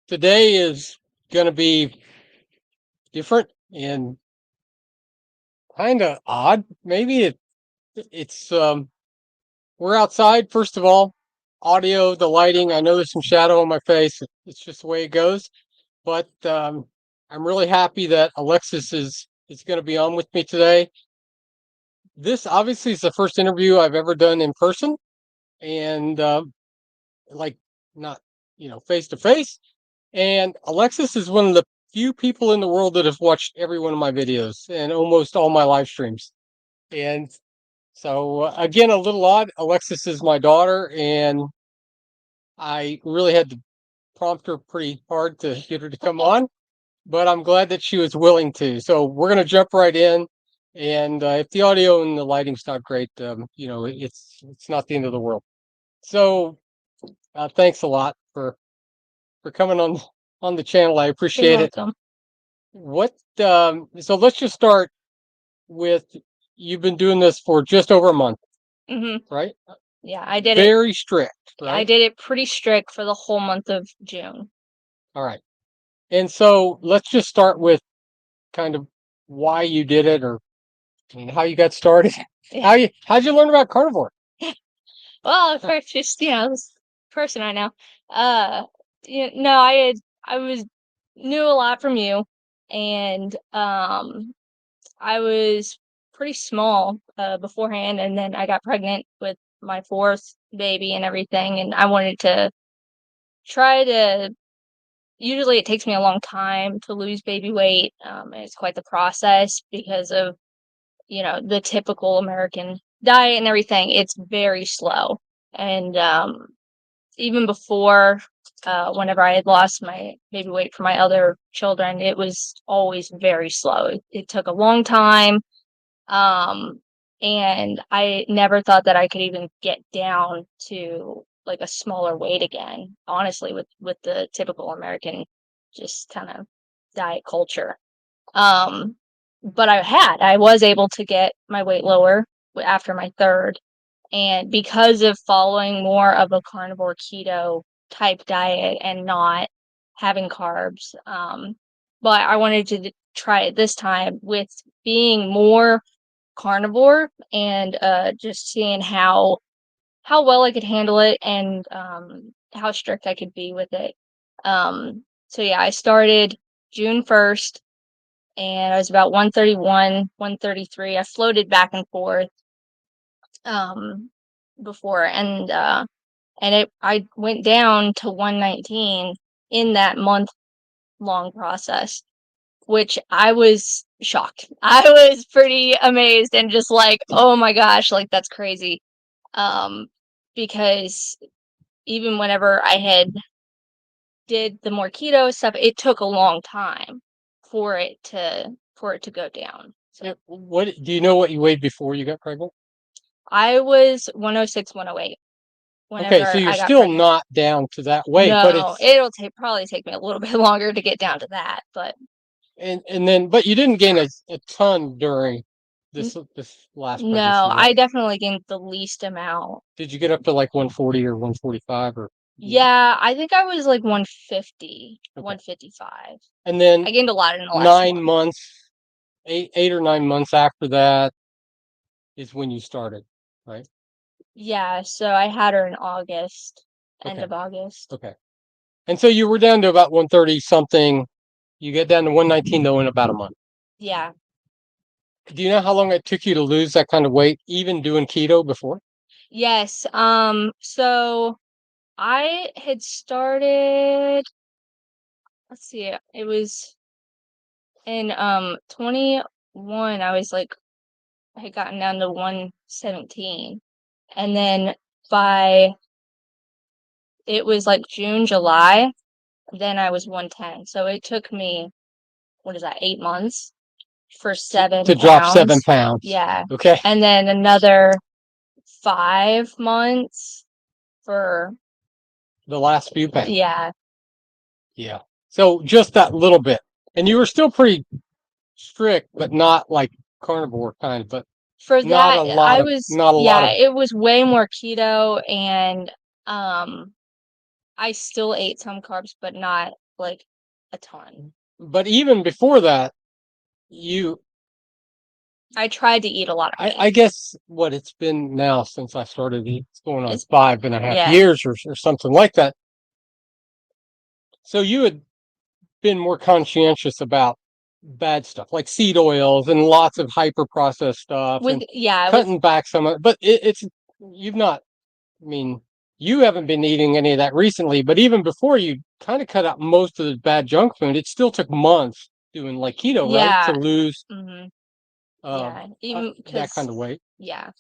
today is going to be different and kind of odd. Maybe it's we're outside. First of all, audio, the lighting. I know there's some shadow on my face. It's just the way it goes. But I'm really happy that Alexis is going to be on with me today. This obviously is the first interview I've ever done in person, and like not face to face. And Alexis is one of the few people in the world that have watched every one of my videos and almost all my live streams. And so, again, a little odd. Alexis is my daughter, and I really had to prompt her pretty hard to get her to come on, but I'm glad that she was willing to. So, we're going to jump right in. And if the audio and the lighting's not great, it's not the end of the world. So, thanks a lot for coming on the channel. I You're appreciate it. welcome. What so let's just start with you've been doing this for just over a month, hmm right? Yeah, I did it. Very strict, I right? did it pretty strict for the whole month of June. All right. And so let's just start with kind of why you did it or how you got started. How'd you learn about carnivore? Well, first, just this person I know. Uh, I knew a lot from you, and I was pretty small beforehand, and then I got pregnant with my fourth baby and everything, and I wanted to try to. Usually, it takes me a long time to lose baby weight, and it's quite the process because of the typical American diet and everything. It's very slow, and even before, whenever I had lost my baby weight for my other children, it was always very slow. It took a long time. Um, and I never thought that I could even get down to like a smaller weight again, honestly, with the typical American just kind of diet culture. Um, but I was able to get my weight lower after my third, and because of following more of a carnivore keto type diet and not having carbs. But I wanted to try it this time with being more carnivore and just seeing how well I could handle it and how strict I could be with it. So yeah, I started June 1st and I was about 131, 133. I floated back and forth um before and I went down to 119 in that month long process, which I was shocked. I was pretty amazed and just like, oh my gosh, like that's crazy. Um, because even whenever I had did the more keto stuff, it took a long time for it to go down. So What do you know what you weighed before you got pregnant? I was 106, 108 Okay, so whenever you're I got still pregnant. not down to that weight, but No, it's it'll probably take me a little bit longer to get down to that, but and then but you didn't gain a ton during n- this last no, pregnancy, I right? definitely gained the least amount. Did you get up to like 140 or 145 or Yeah, I think I was like 150, okay. 155. And then I gained a lot in the last 9 month. months, 8 or 9 months after that is when you started, right? Yeah, so I had her in August, end Okay. of August. Okay. And so you were down to about 130 something. You get down to 119 though in about a month. Yeah. Do you know how long it took you to lose that kind of weight, even doing keto before? Yes. So I had started, let's see, it was in 21, I had gotten down to 117. And then by it was like June, July, then I was 110. So it took me, what is that, 8 months for To seven drop seven pounds. pounds. Yeah. Okay. And then another 5 months for, The last few pounds. yeah, Yeah. So just that little bit. And you were still pretty strict, but not like carnivore kind, but for not that, a lot of not a lot yeah, of it was way more keto and, I still ate some carbs, but not like a ton. But even before that, you I tried to eat a lot of meat. I guess what it's been now since I started eating, it's going on It's 5.5 yeah, years or something like that. So you had been more conscientious about bad stuff like seed oils and lots of hyper processed stuff and with cutting back some of it. But it's you've not, I mean, you haven't been eating any of that recently, but even before you kind of cut out most of the bad junk food, it still took months doing like keto, right? To yeah, lose hmm um, yeah, even that kind because of weight. yeah,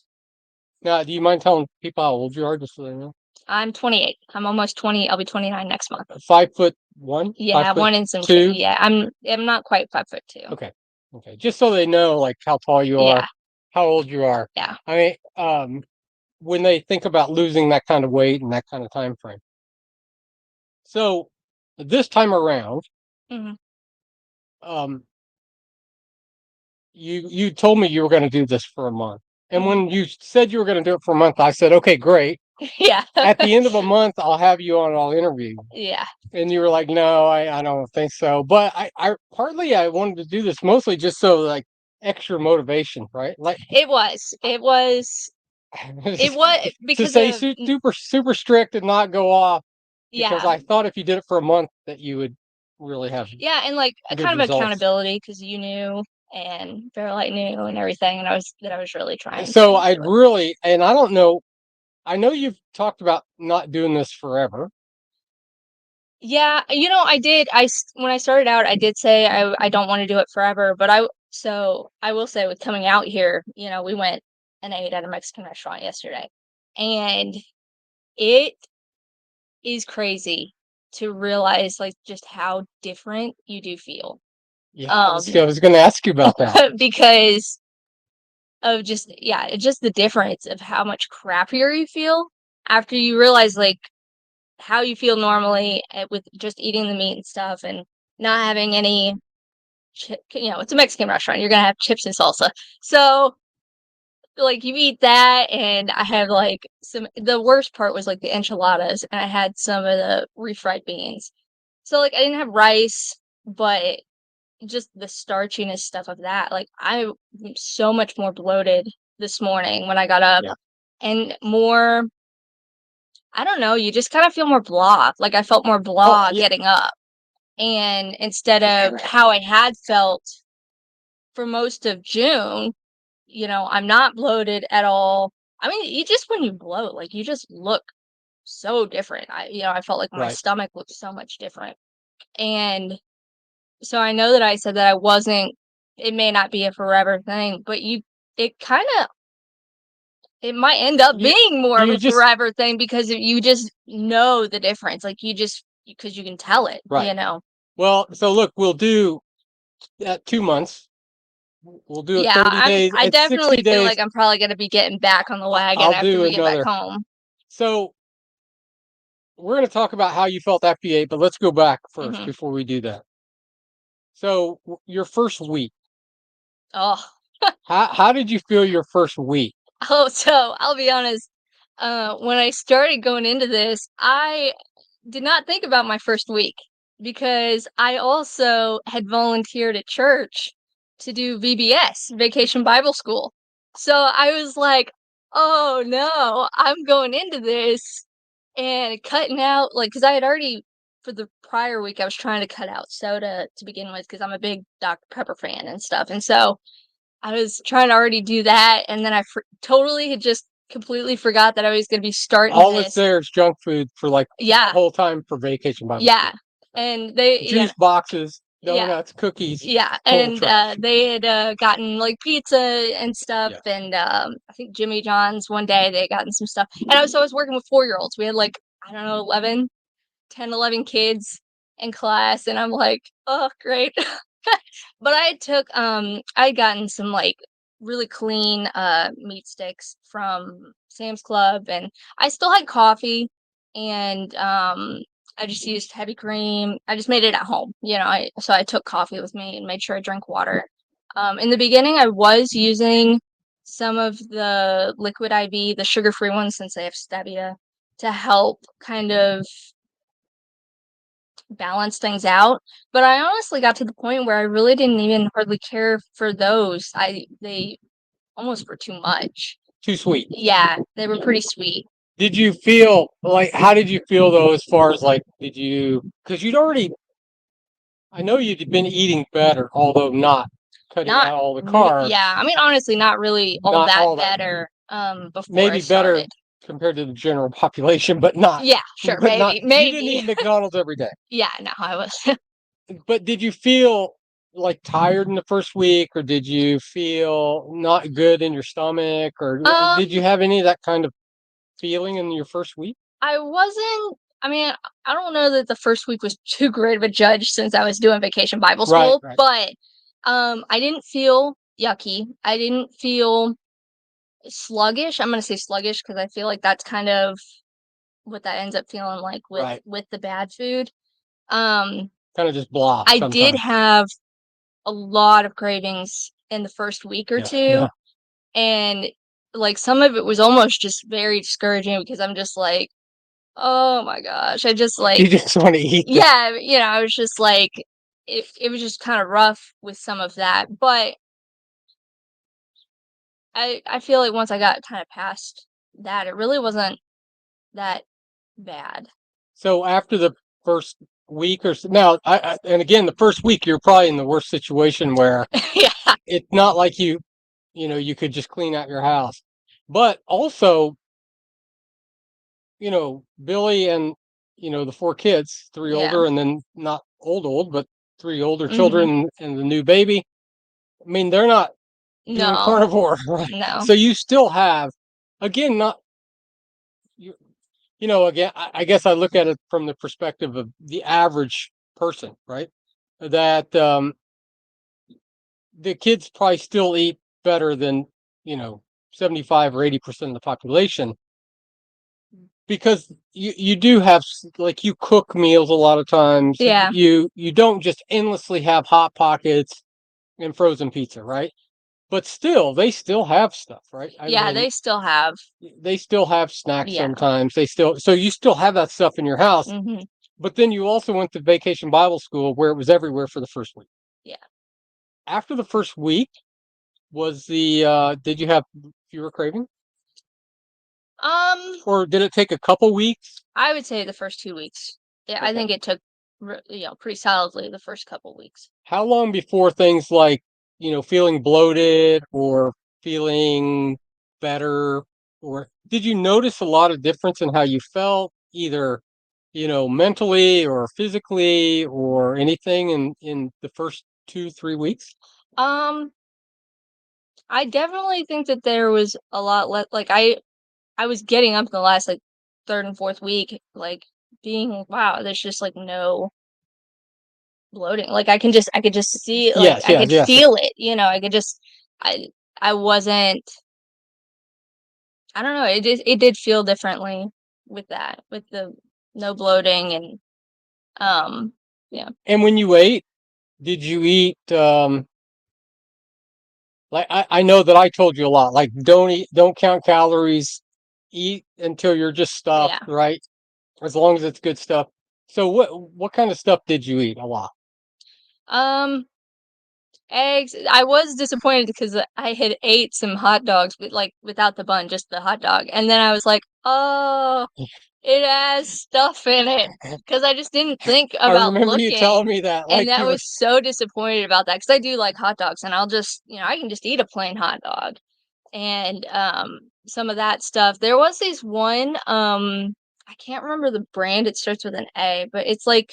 Now, do you mind telling people how old you are, just so they know? I'm 28. I'm almost 20. I'll be 29 next month. 5'1", five Yeah, foot one and some. two. Yeah, I'm not quite 5'2". Okay, okay, just so they know like how tall you are, Yeah, how old you are. yeah. I mean, when they think about losing that kind of weight and that kind of time frame. So this time around, hmm um, you told me you were going to do this for a month, and hmm when you said you were going to do it for a month, I said, okay, great. Yeah, At the end of a month, I'll have you on. I'll interview you. yeah. And you were like, no, I don't think so. But I partly I wanted to do this mostly just so like extra motivation, right? Like It was. It was to because say of super strict and not go off because yeah, I thought if you did it for a month that you would really have yeah, and like a good kind of results. accountability because you knew and Fairlight knew and everything, and I was really trying So to I'd do it. really, and I don't know, I know you've talked about not doing this forever. Yeah, I did. When I started out, I did say I don't want to do it forever, but I will say with coming out here, we went and ate at a Mexican restaurant yesterday, and it is crazy to realize like just how different you do feel. Yeah, Um, I was going to ask you about that. because of just yeah, just the difference of how much crappier you feel after you realize like how you feel normally with just eating the meat and stuff and not having any it's a Mexican restaurant. You're gonna have chips and salsa. So like you eat that and I have like the worst part was like the enchiladas and I had some of the refried beans. So like I didn't have rice, but just the starchiness stuff of that. Like I'm so much more bloated this morning when I got up Yeah. and more I don't know, you just kind of feel more blah. Like I felt more Oh, blah yeah, getting up. And instead of how I had felt for most of June, I'm not bloated at all. I mean, you just when you bloat, like you just look so different. I felt like my right. stomach looked so much different. And so I know that I said that I wasn't, it may not be a forever thing, but it kind of, it might end up You, being more of you a just, forever thing because you just know the difference. Like because you can tell it, right. Well, so look, we'll do 2 months. We'll do it Yeah, 30 days. I It's definitely 60 feel days. like I'm probably gonna be getting back on the wagon I'll after do we get back another. home. So we're going to talk about how you felt after you ate, but let's go back first Mhm. before we do that. So your first week, Oh. how did you feel your first week? Oh, so I'll be honest, when I started going into this, I did not think about my first week because I also had volunteered at church to do VBS, Vacation Bible School. So I was like, "Oh no, I'm going into this and cutting out like because I had already for the prior week I was trying to cut out soda to begin with because I'm a big Dr. Pepper fan and stuff. And so I was trying to already do that, and then I totally had just completely forgot that I was gonna be starting All that's this. there is junk food for like the Yeah, whole time for vacation Bible yeah, school. and they Juice boxes, yeah, donuts, cookies, yeah, total and, trash. they had, gotten, like, pizza and stuff, Yes. and, I think Jimmy John's one day, they had gotten some stuff, and I was working with 4-year-olds. We had, like, I don't know, 10, 11 kids in class, and I'm like, "Oh, great." But I had gotten some, like, really clean, meat sticks from Sam's Club, and I still had coffee, and, I just used heavy cream. I just made it at home, I took coffee with me and made sure I drank water. In the beginning, I was using some of the Liquid IV, the sugar-free ones, since they have stevia, to help kind of balance things out. But I honestly got to the point where I really didn't even hardly care for those. They almost were too much. Too sweet. Yeah, they were pretty sweet. Did you feel like, how did you feel though, as far as like, because you'd already, I know you'd been eating better, although not cutting Not out all the carbs, yeah, I mean, honestly, not really all not that all that, better, before I maybe better started. compared to the general population, but not, Yeah, sure, but not, you didn't maybe. eat McDonald's every day. Yeah, no, I was. But did you feel like tired in the first week, or did you feel not good in your stomach, or did you Um, have any of that kind of feeling in your first week? I wasn't I mean, I don't know that the first week was too great of a judge since I was doing Vacation Bible Right, School, right. but, I didn't feel yucky. I didn't feel sluggish. I'm gonna say sluggish because I feel like that's kind of what that ends up feeling like Right. with the bad food. Um, Kind of just blah I did sometimes. have a lot of cravings in the first week or Yeah, 2, yeah. and, like, some of it was almost just very discouraging because I'm just like, "Oh my gosh." I just, You like just want to eat that. yeah, I was just like it was just kinda rough with some of that, but I feel like once I got kinda past that, it really wasn't that bad. So after the first week or so, now, and again, the first week you're probably in the worst situation where Yeah, it's not like you could just clean out your house, but also, Billy and, the four kids, three yeah. older and then not old, but three older Mhm. children and the new baby. I mean, they're not doing No, carnivore, right? no. So you still have, again, not, you, again, I guess I look at it from the perspective of the average person, right? That the kids probably still eat better than, you know, 75 or 80% of the population, because you do have, like, you cook meals a lot of times. Yeah. You don't just endlessly have hot pockets and frozen pizza, right? But still, they still have stuff, right? I Yeah, mean, they still have they still have snacks yeah. sometimes. So you still have that stuff in your house. Mhm. But then you also went to Vacation Bible School where it was everywhere for the first week. Yeah. After the first week, did you have fewer cravings, Um, or did it take a couple weeks? I would say the first 2 weeks. Yeah, I Okay. think it took pretty solidly the first couple weeks. How long before things like, feeling bloated or feeling better, or did you notice a lot of difference in how you felt, either, mentally or physically, or anything in the first 2, 3 weeks? Um, I definitely think that there was a lot less like I was getting up in the last like 3rd and 4th week, like being wow, there's just like no bloating. Like I could just see like Yes, I yes, could yes. feel it, I could just I I wasn't I don't know, it did feel differently with that, with the no bloating and yeah. And when you ate, did you eat, like, I know that I told you a lot, like, don't count calories, eat until you're just stuffed, Yeah. right? As long as it's good stuff. So what kind of stuff did you eat a lot? Um Eggs, I was disappointed because I had ate some hot dogs with like without the bun, just the hot dog. And then I was like, "Oh, it has stuff in it," because I just didn't think I about remember you telling looking, me that, and like, that you were was so disappointed about that because I do like hot dogs, and I'll just, I can just eat a plain hot dog, and some of that stuff. There was this one, I can't remember the brand. It starts with an A, but it's like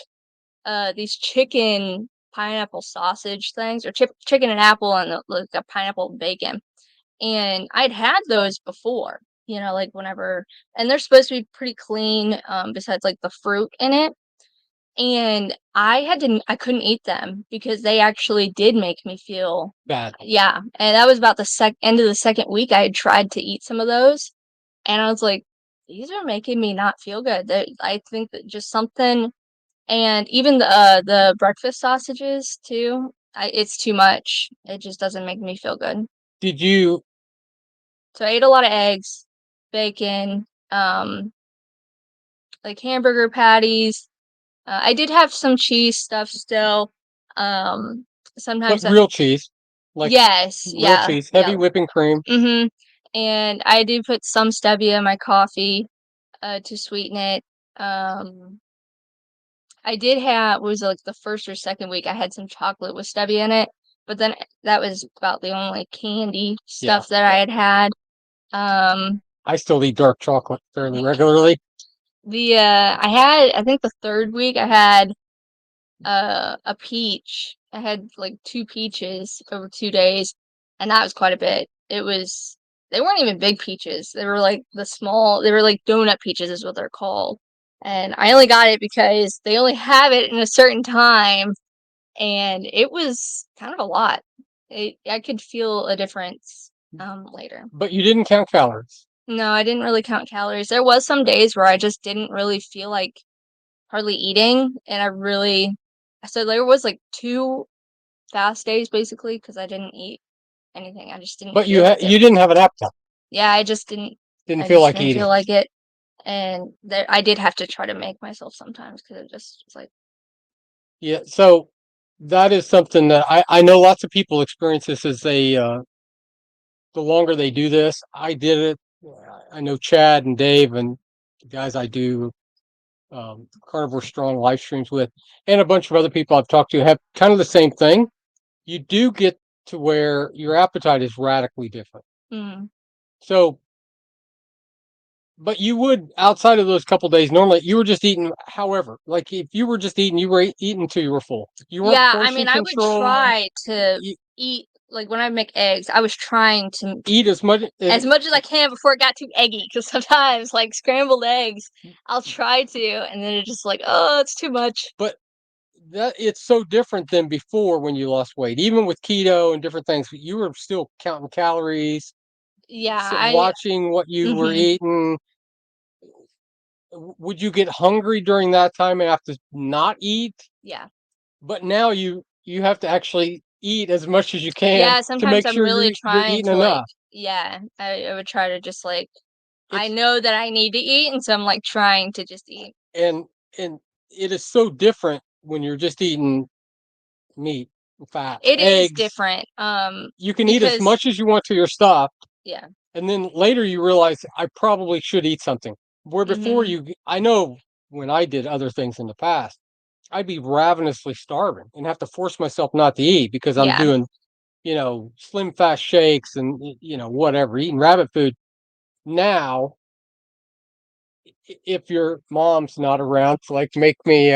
these chicken pineapple sausage things or chicken and apple and like a pineapple bacon. And I'd had those before, like whenever, and they're supposed to be pretty clean, besides like the fruit in it. And I couldn't eat them because they actually did make me feel, bad. yeah. And that was about the end of the second week. I had tried to eat some of those, and I was like, these are making me not feel good. I think that just something and even the breakfast sausages too, it's too much. It just doesn't make me feel good. Did you So I ate a lot of eggs, bacon, like hamburger patties. I did have some cheese stuff still. But Sometimes real cheese, like yes, real yeah, cheese, yeah. heavy whipping cream. Mhm. And I do put some stevia in my coffee to sweeten it. Um, I did have what was it, like the first or second week I had some chocolate with stevia in it, but then that was about the only candy Yeah, stuff that I had had. Um, I still eat dark chocolate fairly regularly. I think the third week I had a peach. I had like two peaches over 2 days, and that was quite a bit. They weren't even big peaches. They were like they were like donut peaches is what they're called. And I only got it because they only have it in a certain time, and it was kind of a lot. I could feel a difference later. But you didn't count calories. No, I didn't really count calories. There was some days where I just didn't really feel like hardly eating, and so there was like 2 fast days basically because I didn't eat anything. I just didn't But feel like it. you didn't have an appetite. Yeah, Didn't I feel just like didn't feel eating. like it. And I did have to try to make myself sometimes because it just was like, Yeah, so that is something that I know lots of people experience this as the longer they do this. I did it. I know Chad and Dave and the guys I do Carnivore Strong live streams with, and a bunch of other people I've talked to have kind of the same thing. You do get to where your appetite is radically different. mm, So, but you would outside of those couple days normally you were just eating. However, like if you were just eating, you were eating until you were full. You weren't yeah. I portion mean, I would control. try to You eat like when I make eggs. I was trying to eat as much as I can before it got too eggy because sometimes like scrambled eggs, I'll try to, and then it's just like, oh, it's too much. but that it's so different than before when you lost weight. Even with keto and different things, you were still counting calories, Yeah, watching what you were mhm, eating. Would you get hungry during that time and have to not eat? yeah. But now you have to actually eat as much as you can Yeah, to sometimes make I'm sure really you're trying eating to like enough. yeah, I would try to just like I It's know that I need to eat, and so I'm like trying to just eat. and and it is so different when you're just eating meat, fats, It is eggs. different, You can eat as because much as you want till you're stopped, yeah. and then later you realize I probably should eat something. Where before Mhm. I know when I did other things in the past, I'd be ravenously starving and have to force myself not to eat because I'm Yeah. doing, slim fast shakes and whatever, eating rabbit food. Now, if your mom's not around to like make me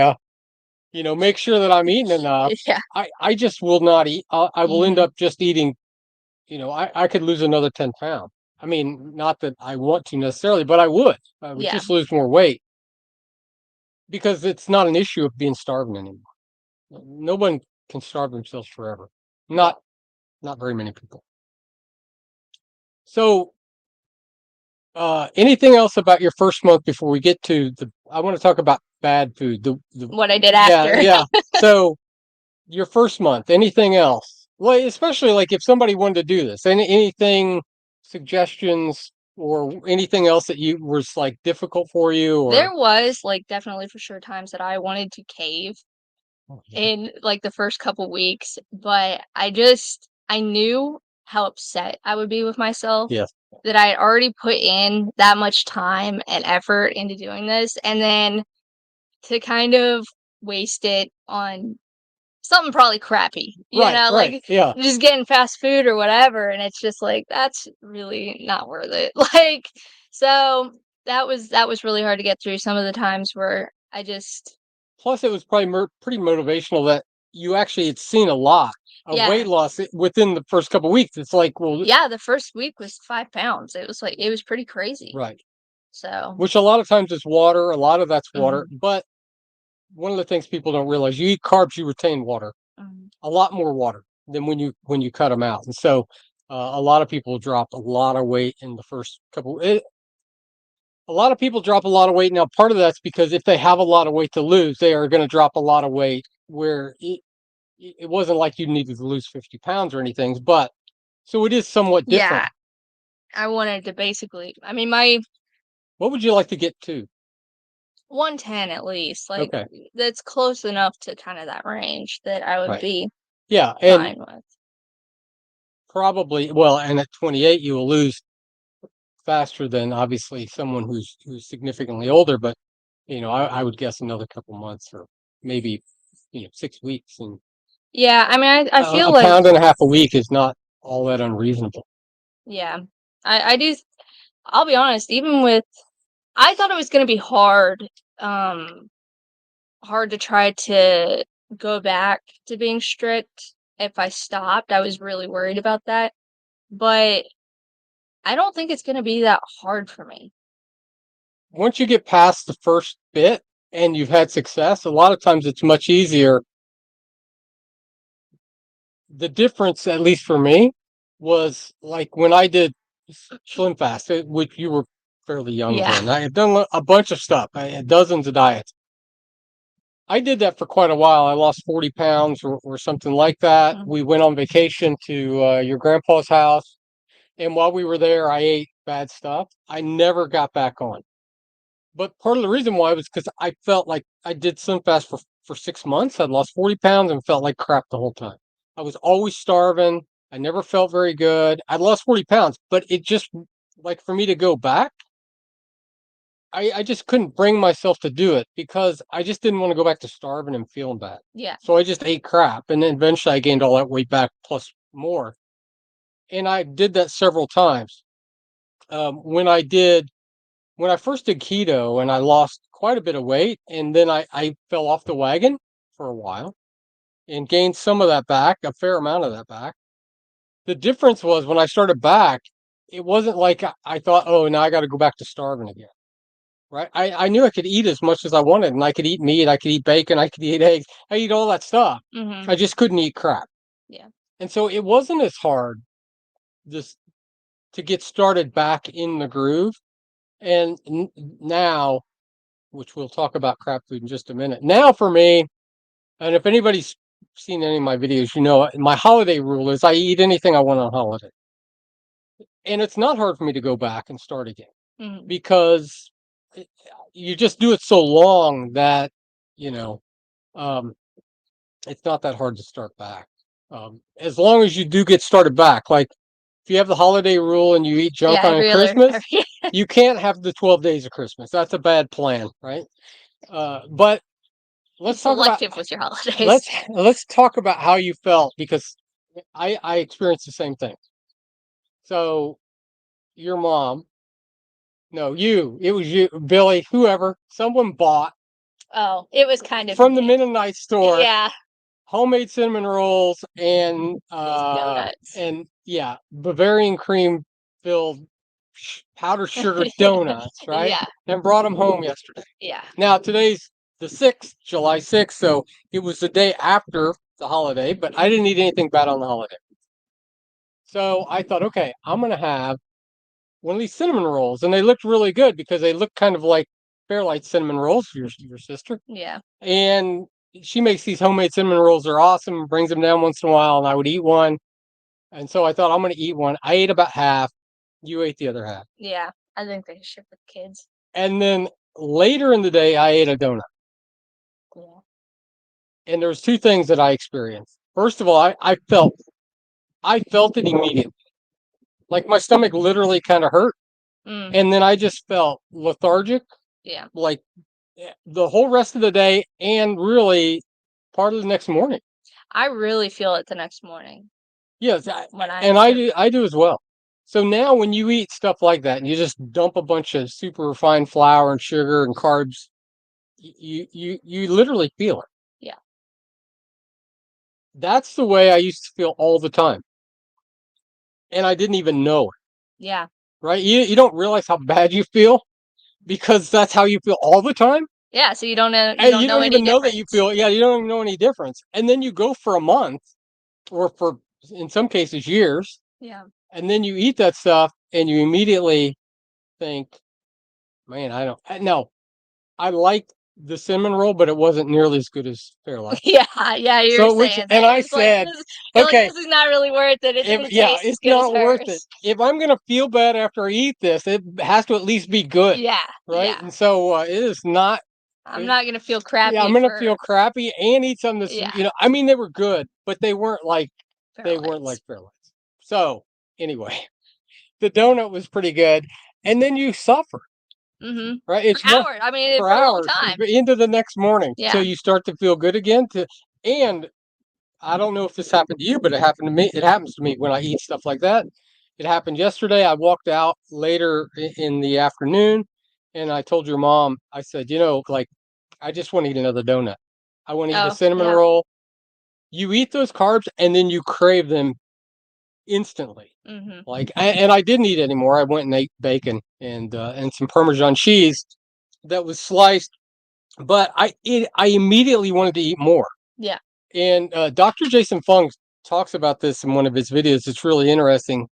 make sure that I'm eating enough, Yeah. I just will not eat. I will end Mhm. up just eating. I could lose another 10 pounds. I mean, not that I want to necessarily, but I would. I would Yeah. just lose more weight because it's not an issue of being starving anymore. No one can starve themselves forever. Not very many people. So, anything else about your first month before we get to the? I want to talk about bad food. The What I did Yeah, after. yeah. So your first month. Anything else? Well, especially like if somebody wanted to do this. Anything suggestions or anything else that you was like difficult for you or There was like definitely for sure times that I wanted to cave oh, yeah. in like the first couple weeks, but I knew how upset I would be with myself Yes. that I had already put in that much time and effort into doing this, and then to kind of waste it on something probably crappy, Right, right. like Yeah. just getting fast food or whatever, and it's just like that's really not worth it. Like, so that was really hard to get through some of the times where I just Plus it was probably pretty motivational that you actually had seen a lot of weight yeah. loss within the first couple of weeks. It's like, well, Yeah, the first week was 5 pounds. It was pretty crazy. right. So, Which a lot of times is water, a lot of that's water, mhm, but one of the things people don't realize, you eat carbs, you retain water, mhm. a lot more water than when you cut them out. And so, a lot of people drop a lot of weight in the first couple. A lot of people drop a lot of weight now. Part of that's because if they have a lot of weight to lose, they are going to drop a lot of weight. Where it wasn't like you needed to lose 50 pounds or anything, but so it is somewhat Yeah, different. I wanted to basically I mean, my What would you like to get to? 110 at least. Like, Okay. that's close enough to kind of that range that I would Right. be Yeah. And fine with. probably, well, and at 28, you will lose faster than obviously someone who's significantly older. But, I would guess another couple months or maybe, 6 weeks. And Yeah, I mean, I feel a like, pound and a half a week is not all that unreasonable. yeah, I do. I'll be honest, even with, I thought it was going to be um, hard to try to go back to being strict if I stopped. I was really worried about that, but I don't think it's going to be that hard for me. Once you get past the first bit and you've had success, a lot of times it's much easier. The difference, at least for me, was like when I did Slim Fast, which you were fairly young Yeah. then. I had done a bunch of stuff. I had dozens of diets. I did that for quite a while. I lost 40 pounds or something like that. Mhm. We went on vacation to your grandpa's house. And while we were there, I ate bad stuff. I never got back on. But part of the reason why was because I felt like I did Slim Fast for 6 months. I'd lost 40 pounds and felt like crap the whole time. I was always starving. I never felt very good. I lost 40 pounds, but it just, like, for me to go back, I just couldn't bring myself to do it because I just didn't want to go back to starving and feeling bad. Yeah. So I just ate crap. And then eventually I gained all that weight back plus more. And I did that several times. When I first did keto and I lost quite a bit of weight, and then I fell off the wagon for a while and gained some of that back, a fair amount of that back. The difference was when I started back, it wasn't like I thought, oh, now I got to go back to starving again. Right. I knew I could eat as much as I wanted, and I could eat meat, I could eat bacon, I could eat eggs, I eat all that stuff. Mhm. I just couldn't eat crap. Yeah. And so it wasn't as hard just to get started back in the groove. And now, which we'll talk about crap food in just a minute. Now for me, and if anybody's seen any of my videos, my holiday rule is I eat anything I want on holiday. And it's not hard for me to go back and start again Mhm. because you just do it so long that, you know, um, it's not that hard to start back. As long as you do get started back, like if you have the holiday rule and you eat Yeah, junk on every other Christmas, you can't have the 12 days of Christmas. That's a bad plan, right? But be let's talk about selective with your holidays. let's talk about how you felt because I experienced the same thing. So your mom, no, it was you, Billy, whoever, someone bought Oh, it was kind of from the me. Mennonite store Yeah. homemade cinnamon rolls Donuts. and yeah, Bavarian cream filled powdered sugar donuts, right? Yeah. And brought them home yesterday. Yeah. Now today's the 6th, July 6th, so it was the day after the holiday, but I didn't eat anything bad on the holiday. So I thought, okay, I'm gonna have one of these cinnamon rolls, and they looked really good because they look kind of like Fairlight cinnamon rolls, your sister. Yeah. And she makes these homemade cinnamon rolls. They're awesome. Brings them down once in a while, and I would eat one. And so I thought I'm going to eat one. I ate about half. You ate the other half. Yeah. I think they should with kids. And then later in the day, I ate a donut. Yeah. And there was two things that I experienced. First of all, I felt it immediately. Like my stomach literally kind of hurt, Mm. and then I just felt lethargic. Yeah. Like the whole rest of the day, and really part of the next morning. I really feel it the next morning Yes, when I and I skip. do. I do as well. So now, when you eat stuff like that, and you just dump a bunch of super refined flour and sugar and carbs, you literally feel it. Yeah. That's the way I used to feel all the time, and I didn't even know it. Yeah. Right? You don't realize how bad you feel because that's how you feel all the time, Yeah. So you don't know. You and don't you know don't any even know that you difference. feel. Yeah, you don't even know any difference, and then you go for a month, or for in some cases years, Yeah. and then you eat that stuff, and you immediately think, man, I don't. No, I liked the cinnamon roll, but it wasn't nearly as good as Fairlight. Yeah. Yeah. You were So, saying and that. I It's like said, this. You're like, okay, this is not really worth it. It's gonna yeah, taste as it's good as not worth it. hers. If I'm gonna feel bad after I eat this, it has to at least be good, Yeah. right? Yeah. And so it is not I'm not gonna feel Yeah, I'm crappy gonna for feel crappy and eat something that's, yeah, I mean, they were good, but they weren't Fairlights. like Fairlights. So anyway, the donut was pretty good, and then you suffer, right? It's For one hours. I mean, for for a long hours time. into the next morning till Yeah. you start to feel good again. And I don't know if this happened to you, but it happened to me. It happens to me when I eat stuff like that. It happened yesterday. I walked out later in the afternoon, and I told your mom, I said, like, I just want to eat another donut. I want to eat a Oh, cinnamon yeah. roll. You eat those carbs, and then you crave them instantly. Mhm. And I didn't eat anymore. I went and ate bacon and some Parmesan cheese that was sliced, but I immediately wanted to eat more. Yeah. And Dr. Jason Fung talks about this in one of his videos. It's really interesting.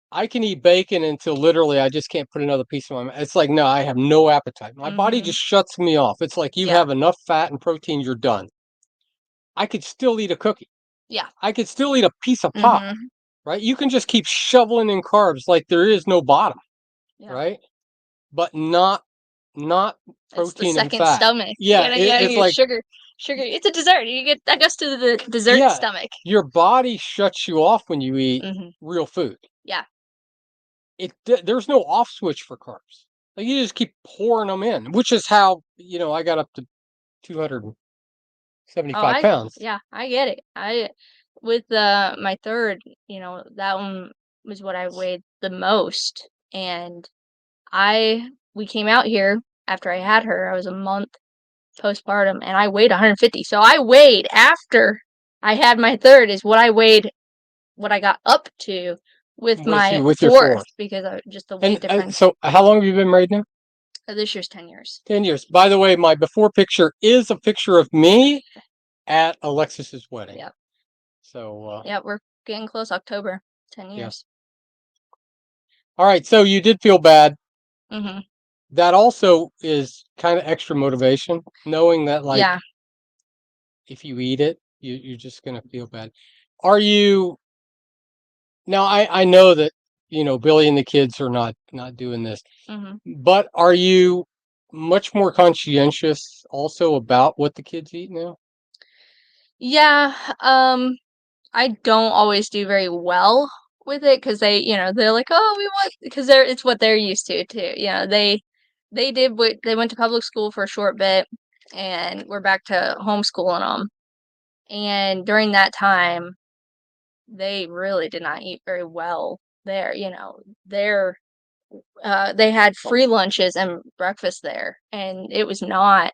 I can eat bacon until literally I just can't put another piece in my mouth. It's like, no, I have no appetite. My body Mhm. just shuts me off. It's like you Yeah. have enough fat and protein, you're done. I could still eat a cookie. Yeah. I could still eat a piece of pie, Mhm. right? You can just keep shoveling in carbs like there is no bottom, Yeah. right? But not It's the protein and second fat. stomach. You Yeah, gotta get it's your like, sugar. It's a dessert. You get that goes to the dessert yeah, stomach. your body shuts you off when you eat Mhm. real food. Yeah. There's no off switch for carbs. Like you just keep pouring them in, which is how I got up to Oh, 275 pounds. I get it. I with my third, that one was what I weighed the most, and I we came out here after I had her. I was a month postpartum, and I weighed 150. So I weighed after I had my third is what I weighed, what I got up to with my With your fourth fourth. because of just the weight And difference. so, how long have you been married now? This year's 10 years. 10 years. By the way, my before picture is a picture of me at Alexis's wedding. Yep. So, Yeah, we're getting close. October, 10 yeah. years. All right. So you did feel bad. Mhm. That also is kind of extra motivation, knowing that like Yeah. if you eat it, you're just gonna feel bad. Are you now? I know that Billy and the kids are not doing this, Mhm. but are you much more conscientious also about what the kids eat now? Yeah, I don't always do very well with it because they're like, "Oh, we want," because it's what they're used to too. They went to public school for a short bit, and we're back to homeschooling them. And during that time, they really did not eat very well there. They had free lunches and breakfast there, and it was not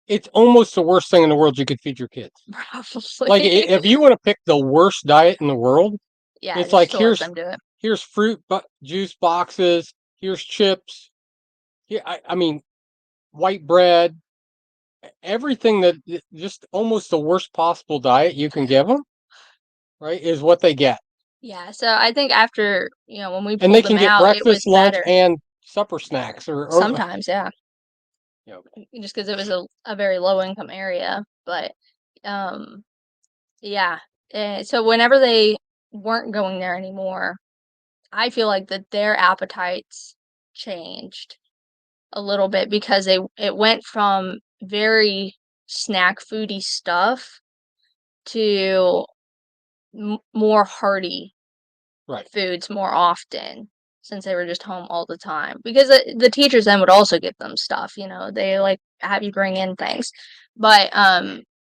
It's almost the worst thing in the world you could feed your kids. Like probably. if you want to pick the worst diet in the world, Yeah, it's just like to let them do it. here's fruit juice boxes, here's chips. Yeah, I mean white bread, everything just almost the worst possible diet you can give them, right? Is what they get, Yeah, so I think after, when we and they pulled them can get out, it was breakfast, lunch, better. and supper snacks, or Sometimes, yeah, you know, just because it was a very low income area. But, um, yeah. So whenever they weren't going there anymore, I feel like that their appetites changed a little bit because it went from very snack foody stuff to more hearty right. foods more often since they were just home all the time. Because the teachers then would also give them stuff, they like have you bring in things. But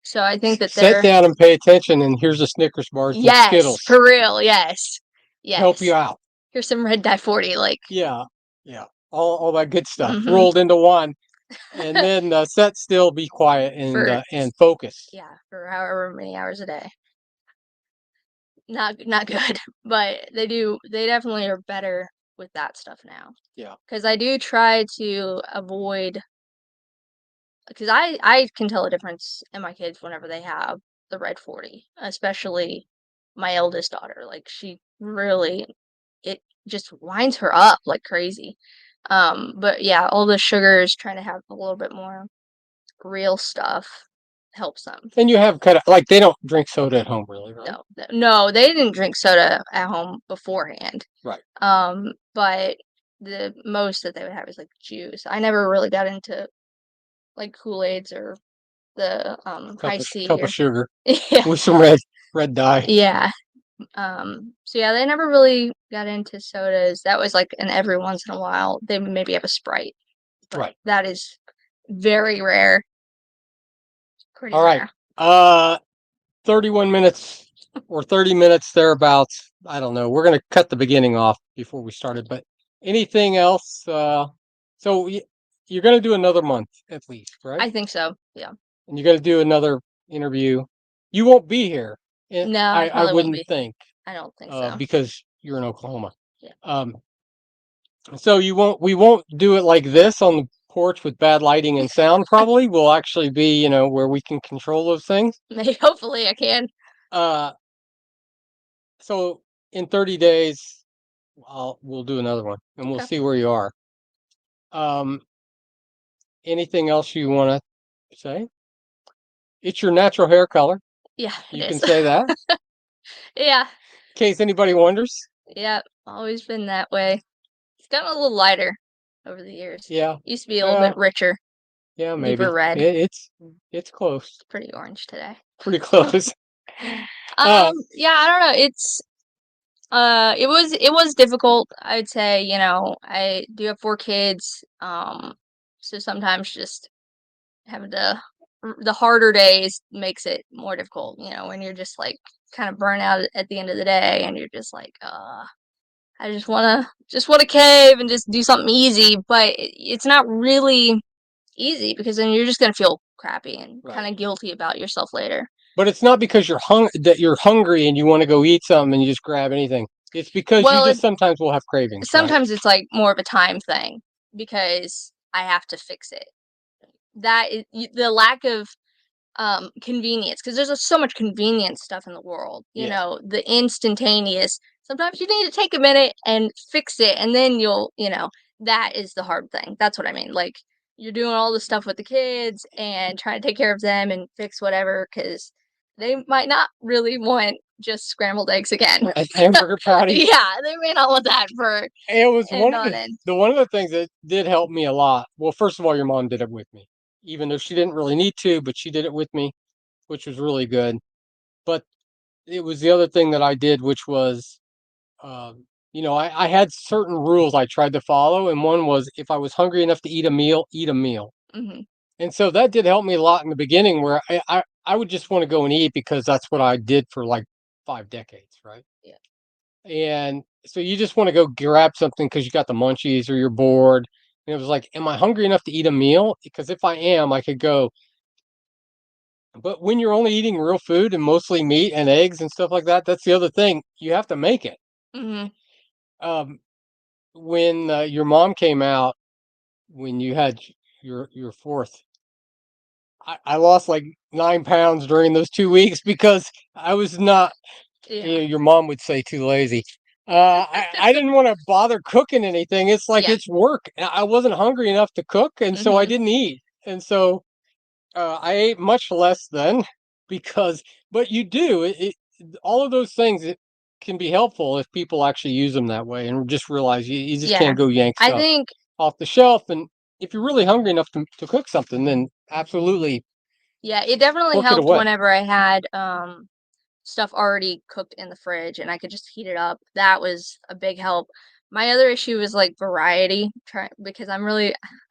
so I think that Sit they're down and pay attention, and here's a Snickers bar and some yes, Skittles. for real, yes. Help you Yes. out. Here's some red dye 40 like Yeah, yeah. All that good stuff mhm. rolled into one, and then sit still, be quiet, For and focus. yeah, for however many hours a day. Not good, but they definitely are better with that stuff now. Yeah. Because I do try to avoid because I can tell a difference in my kids whenever they have the red 40, especially my eldest daughter. Like she really it just winds her up like crazy. But yeah, all the sugars, trying to have a little bit more real stuff helps them. And you have kind of like they don't drink soda at home, really, right? No, they didn't drink soda at home beforehand. Right. But the most that they would have is like juice. I never really got into like Kool-Aids or the high C Cup or of sugar yeah, with some red dye. yeah. So yeah, they never really got into sodas. That was like an every once in a while. They would maybe have a Sprite, but Right. that is very rare. Pretty All right. rare. 31 minutes or 30 minutes thereabouts. I don't know. We're going to cut the beginning off before we started, but anything else? So you're going to do another month at least, right? I think so. Yeah. And you're going to do another interview. You won't be here. No, I I probably won't wouldn't be. think, I don't think so. because you're in Oklahoma. Yeah. Um, so we won't do it like this on the porch with bad lighting and sound. Probably we'll actually be, where we can control those things. Maybe hopefully I can. Uh, so in 30 days, we'll do another one and we'll Okay. see where you are. Um, anything else you want to say? It's your natural hair color. Yeah, it You can is. say that in Yeah. case anybody wonders. Yeah. Always been that way. It's gotten a little lighter over the years. Yeah. Used to be a little Uh, bit richer, yeah, deeper maybe red. it's close. Pretty orange today. Pretty close. Uh, Yeah, I don't know. It was difficult. I'd say, I do have 4 kids. So sometimes just having to the harder days makes it more difficult, when you're just like kind of burnt out at the end of the day and you're just like, I just wanna cave and just do something easy, but it's not really easy because then you're just gonna feel crappy and right. kind of guilty about yourself later. But it's not because you're hungry and you want to go eat something and you just grab anything. It's because you Well, just sometimes will have cravings, right? sometimes it's like more of a time thing because I have to fix it. That is the lack of convenience because there's so much convenient stuff in the world. Yes. The instantaneous. Sometimes you need to take a minute and fix it, and then that is the hard thing. That's what I mean. Like you're doing all the stuff with the kids and trying to take care of them and fix whatever because they might not really want just scrambled eggs again. A hamburger patty. Yeah, they may not want that for It was and one of on end. one of the things that did help me a lot. Well, first of all, your mom did it with me, even though she didn't really need to, but she did it with me, which was really good. But it was the other thing that I did, which was, I had certain rules I tried to follow, and one was if I was hungry enough to eat a meal, eat a meal. Hmm. And so that did help me a lot in the beginning, where I would just want to go and eat because that's what I did for like 5 decades, right? Yeah. And so you just want to go grab something because you got the munchies or you're bored. And it was like, am I hungry enough to eat a meal? Because if I am, I could go. But when you're only eating real food and mostly meat and eggs and stuff like that, that's the other thing. You have to make it. Hmm. Um, when your mom came out, when you had your fourth, I lost like 9 pounds during those 2 weeks because I was not, Yeah. your mom would say, too lazy. I didn't want to bother cooking anything. It's like Yeah. it's work. I wasn't hungry enough to cook, and so I Hmm. didn't eat. And so I ate much less then because, but you do all of those things. It can be helpful if people actually use them that way and just realize you just Yeah. can't go yank I stuff think off the shelf. And if you're really hungry enough to cook something, then absolutely Yeah, it definitely work it helped away. whenever I had stuff already cooked in the fridge and I could just heat it up. That was a big help. My other issue was like variety, because I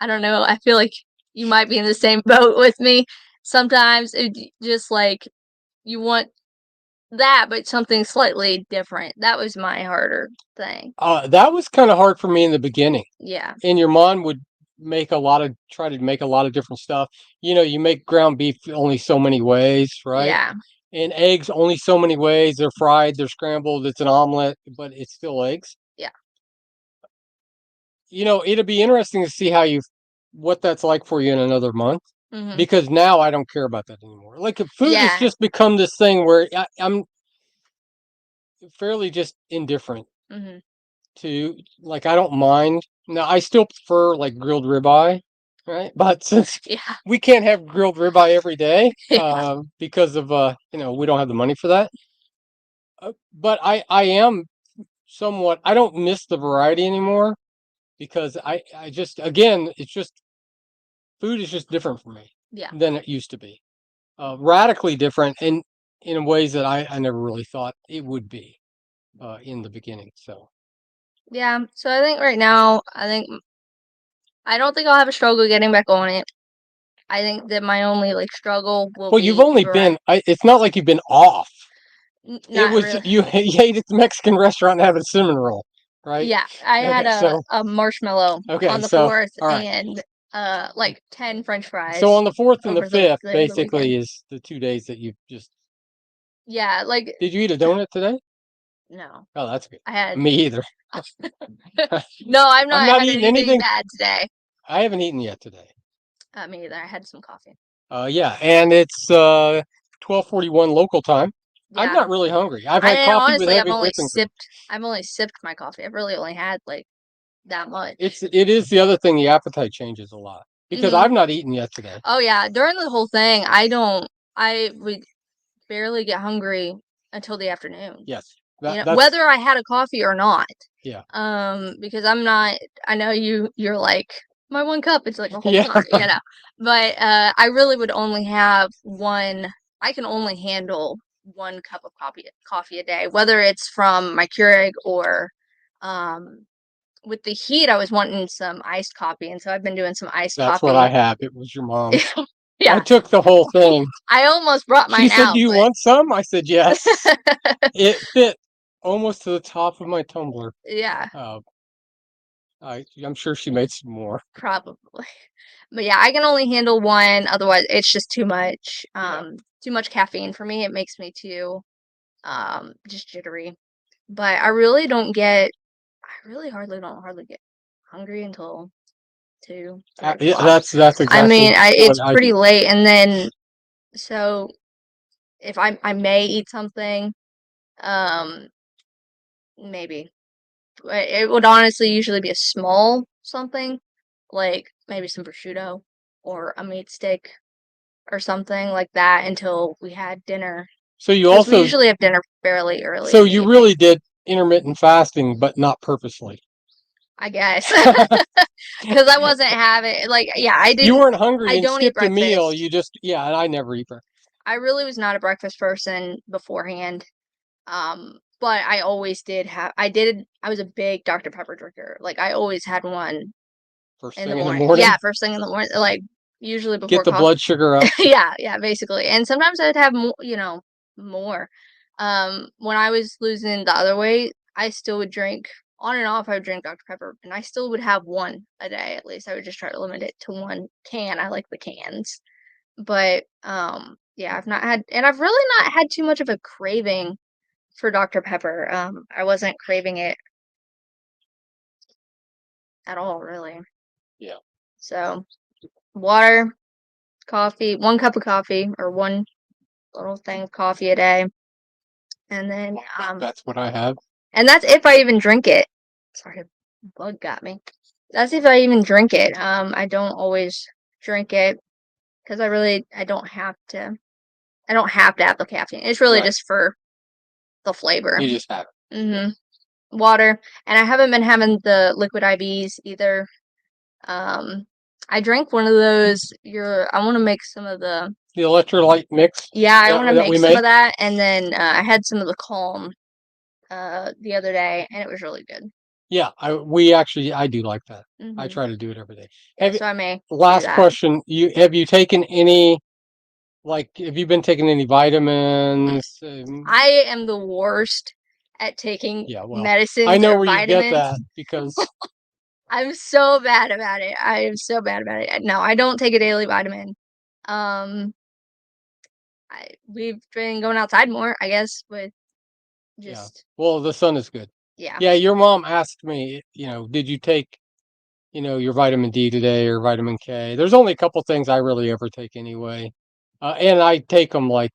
don't know, I feel like you might be in the same boat with me. Sometimes just like you want that, but something slightly different. That was my harder thing. That was kind of hard for me in the beginning. Yeah. And your mom would try to make a lot of different stuff. You make ground beef only so many ways, right? Yeah. And eggs only so many ways. They're fried, they're scrambled, it's an omelet, but it's still eggs. Yeah. It'd be interesting to see what that's like for you in another month, Mhm. because now I don't care about that anymore. Like food has Yeah. just become this thing where I'm fairly just indifferent Mhm. to, like, I don't mind. Now I still prefer like grilled ribeye, right? But since Yeah. we can't have grilled ribeye every day, Yeah. because of we don't have the money for that. But I am somewhat, I don't miss the variety anymore because I just, again, it's just food is just different for me Yeah. than it used to be. Radically different, and in ways that I never really thought it would be in the beginning. So, Yeah. So I think right now, I don't think I'll have a struggle getting back on it. I think that my only like struggle will well, you've be only been. It's not like you've been off. It not was really. you. You ate at the Mexican restaurant and had a cinnamon roll, right? Yeah, I had Okay, so a marshmallow okay, on the so 4th all right. and like 10 French So fries on the 4th and the over 5th, the weekend. basically, is the 2 days that you just. Yeah, like Did you eat a donut today? no. Oh, that's good. I had Me either. no, I've I'm not not had eating anything anything. bad today. I haven't eaten yet today. Me either. I had some coffee. Yeah, and it's 12:41 local time. I'm Yeah. not really hungry. I've I had and coffee with honestly, heavy whipping cream. I've only sipped my coffee. I've really only had like that much. It is the other thing. The appetite changes a lot because Mhm. I've not eaten yet today. Oh yeah, during the whole thing, I would barely get hungry until the afternoon. Yes, You know, that's whether I had a coffee or not. yeah, Because I'm not, I know you're like, my one cup, it's like a whole yeah. pint, you know. But I really would only have one, I can only handle 1 cup of coffee a day, whether it's from my Keurig or um with the heat, I was wanting some iced coffee, and so I've been doing some iced That's what I coffee. have. It was your mom's. I Yeah, took the whole thing. I almost brought She mine said, "Do out, you but want some?" I said, "Yes." It fit almost to the top of my tumbler. yeah, Uh, I'm sure she made some more. probably. But yeah, I can only handle one. Otherwise, it's just too much. Yeah. Too much caffeine for me. It makes me too just jittery. But I really don't get. I really hardly get hungry until 2, 3 Yeah, o'clock. that's I exactly mean, what it's I pretty do. late, and then so if I may eat something, um, maybe. But it would honestly usually be a small something, like maybe some prosciutto or a meat stick or something like that until we had dinner. So you Because we also, usually have dinner fairly early so in the you evening, really did intermittent fasting, but not purposely. I guess. Because I wasn't having, like, yeah, You weren't hungry I and don't eat skipped a meal. breakfast. You just, yeah, and I never eat breakfast. I really was not a breakfast person beforehand. But I always I was a big Dr. Pepper drinker. Like, I always had one First in the thing in the morning. morning, Yeah, first thing in the morning, like, usually get before the coffee. blood sugar up. Yeah, yeah, basically. And sometimes I'd have more, more. When I was losing the other weight, I still would drink on and off. I would drink Dr. Pepper, and I still would have one a day at least. I would just try to limit it to 1 can. I like the cans, but yeah, I've really not had too much of a craving for Dr. Pepper. I wasn't craving it at all, really. Yeah, So water, coffee, 1 cup of coffee, or one little thing of coffee a day. And then, that's what I have. and that's if I even drink it. Sorry, a bug got me. That's if I even drink it. I don't always drink it because I don't have to have the caffeine. It's really Right. just for the flavor. You just have it. Yeah. Water, and I haven't been having the liquid IVs either. Um, I drank one of those. I want to make some of the. The electrolyte mix Yeah, I want to that make we some make. of that, and then I had some of the Calm the other day, and it was really good. Yeah, I do like that. I Hmm. try to do it every day. Yeah, Have you, so I may do last that. question, have you taken any, like, have you been taking any vitamins? I am the worst at taking Yeah, well, I medicines know or where you get vitamins. that because I'm so bad about it. I am so bad about it. No, I don't take a daily vitamin. Um, we've been going outside more, I guess, with yeah. just Well, the sun is good. yeah. Yeah, your mom asked me, did you take, your vitamin D today or vitamin K? There's only a couple things I really ever take anyway. And I take them like,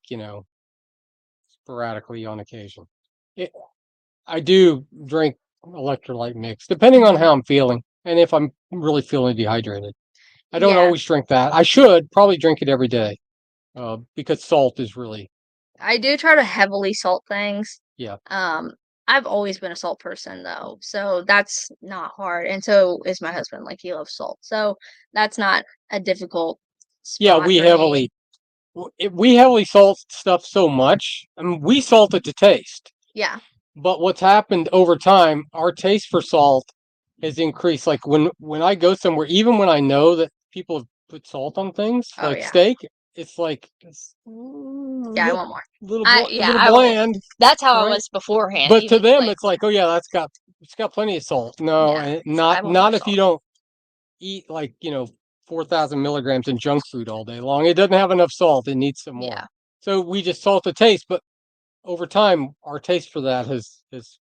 sporadically on occasion. It, I do drink electrolyte mix depending on Mhm. how I'm feeling and if I'm really feeling dehydrated. I don't Yeah, always drink that. I should probably drink it every day because salt is really, I do try to heavily salt things. yeah. Um, I've always been a salt person though, so that's not hard. And so is my husband. Like he loves salt, so that's not a difficult Yeah, spot for me. we heavily salt stuff so much. I mean, we salt it to taste. Yeah. But what's happened over time, our taste for salt has increased. Like when I go somewhere, even when I know that people have put salt on things, Oh like yeah. steak, it's like Yeah, I want more. a Yeah, little I will. bland, That's how I right? was beforehand. But to Even them, like it's like, oh yeah, it's got plenty of salt. No, yeah, and I not want more if you salt. don't eat like 4,000 milligrams in junk food all day long. It doesn't have enough salt. It needs some more. Yeah. So we just salt the taste, but over time, our taste for that has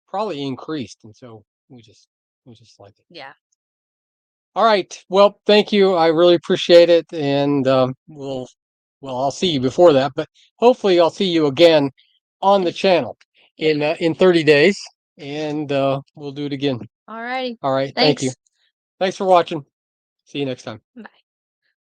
probably increased, and so we just like it. Yeah. All right. Well, thank you. I really appreciate it, and I'll see you before that, but hopefully I'll see you again on the channel in 30 days, and we'll do it again. Alrighty. All right. Thank you. Thanks. Thanks for watching. See you next time. Bye.